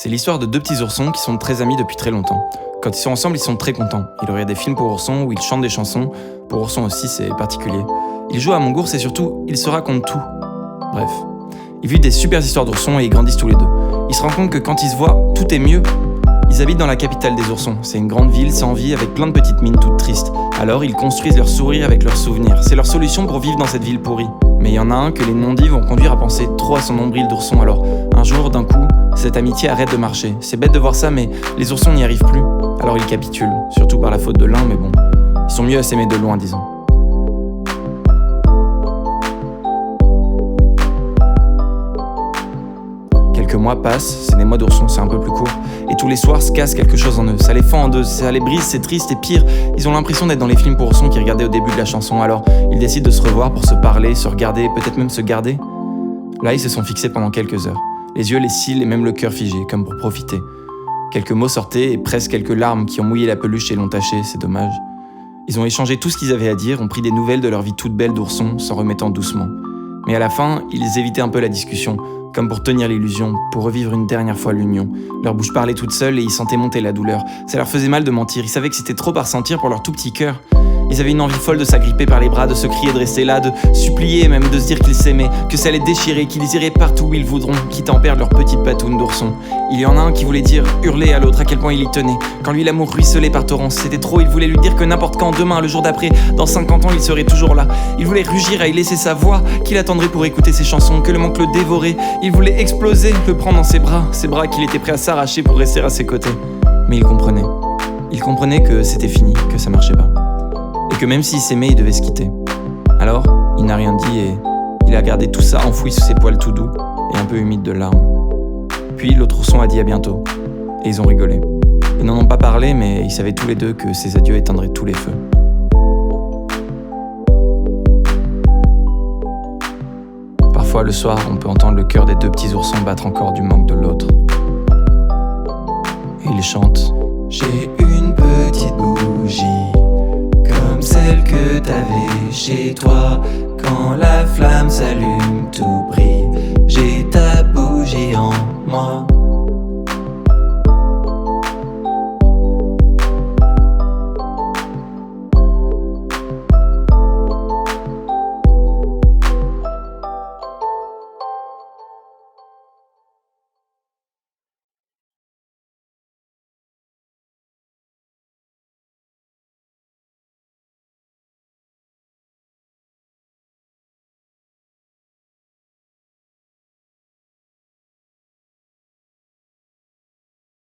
C'est l'histoire de deux petits oursons qui sont très amis depuis très longtemps. Quand ils sont ensemble, ils sont très contents. Il regarde des films pour oursons où ils chantent des chansons. Pour oursons aussi, c'est particulier. Ils jouent à Mongours et surtout, ils se racontent tout. Bref. Ils vivent des super histoires d'oursons et ils grandissent tous les deux. Ils se rendent compte que quand ils se voient, tout est mieux. Ils habitent dans la capitale des oursons. C'est une grande ville sans vie avec plein de petites mines toutes tristes. Alors ils construisent leur sourire avec leurs souvenirs. C'est leur solution pour vivre dans cette ville pourrie. Mais il y en a un que les non-dits vont conduire à penser trop à son nombril d'ourson. Alors un jour, d'un coup, cette amitié arrête de marcher. C'est bête de voir ça, mais les oursons n'y arrivent plus. Alors ils capitulent, surtout par la faute de l'un, mais bon, ils sont mieux à s'aimer de loin, disons. Quelques mois passent, c'est des mois d'oursons, c'est un peu plus court, et tous les soirs se casse quelque chose en eux. Ça les fend en deux, ça les brise, c'est triste et pire. Ils ont l'impression d'être dans les films pour oursons qu'ils regardaient au début de la chanson. Alors ils décident de se revoir pour se parler, se regarder, peut-être même se garder. Là, ils se sont fixés pendant quelques heures. Les yeux, les cils et même le cœur figé, comme pour profiter. Quelques mots sortaient et presque quelques larmes qui ont mouillé la peluche et l'ont taché, c'est dommage. Ils ont échangé tout ce qu'ils avaient à dire, ont pris des nouvelles de leur vie toute belle d'ourson, s'en remettant doucement. Mais à la fin, ils évitaient un peu la discussion, comme pour tenir l'illusion, pour revivre une dernière fois l'union. Leur bouche parlait toute seule et ils sentaient monter la douleur. Ça leur faisait mal de mentir, ils savaient que c'était trop à ressentir pour leur tout petit cœur. Ils avaient une envie folle de s'agripper par les bras, de se crier, de rester là, de supplier même, de se dire qu'ils s'aimaient, que ça allait déchirer, qu'ils iraient partout où ils voudront, quitte à en perdre leur petite patoune d'ourson. Il y en a un qui voulait dire, hurler à l'autre à quel point il y tenait. Quand lui l'amour ruisselait par torrents, c'était trop, il voulait lui dire que n'importe quand, demain, le jour d'après, dans 50 ans, il serait toujours là. Il voulait rugir à y laisser sa voix, qu'il attendrait pour écouter ses chansons, que le manque le dévorait. Il voulait exploser, le prendre dans ses bras qu'il était prêt à s'arracher pour rester à ses côtés. Mais il comprenait. Il comprenait que c'était fini, que ça marchait pas. Et que même s'ils s'aimaient, ils devaient se quitter. Alors, il n'a rien dit et il a gardé tout ça enfoui sous ses poils tout doux et un peu humides de larmes. Puis l'autre ourson a dit à bientôt, et ils ont rigolé. Ils n'en ont pas parlé, mais ils savaient tous les deux que ces adieux éteindraient tous les feux. Parfois, le soir, on peut entendre le cœur des deux petits oursons battre encore du manque de l'autre. Et ils chantent. J'ai une petite bougie, comme celle que t'avais chez toi. Quand la flamme s'allume, tout brille. J'ai ta bougie en moi.